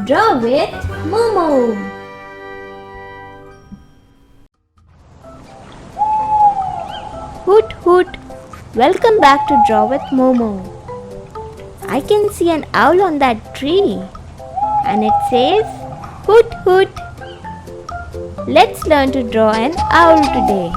Draw with Momo. Hoot hoot! Welcome back to Draw with Momo. I can see an owl on that tree and it says hoot hoot. Let's learn to draw an owl today.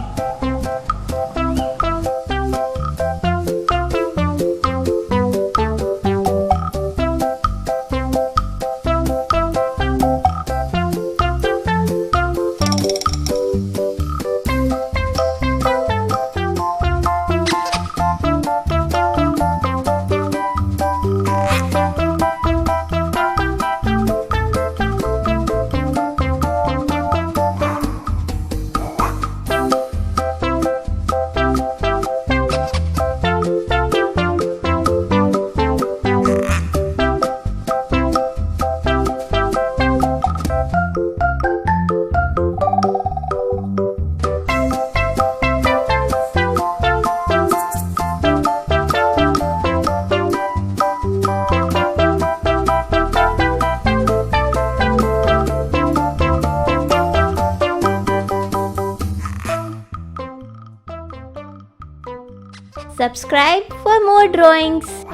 Subscribe for more drawings.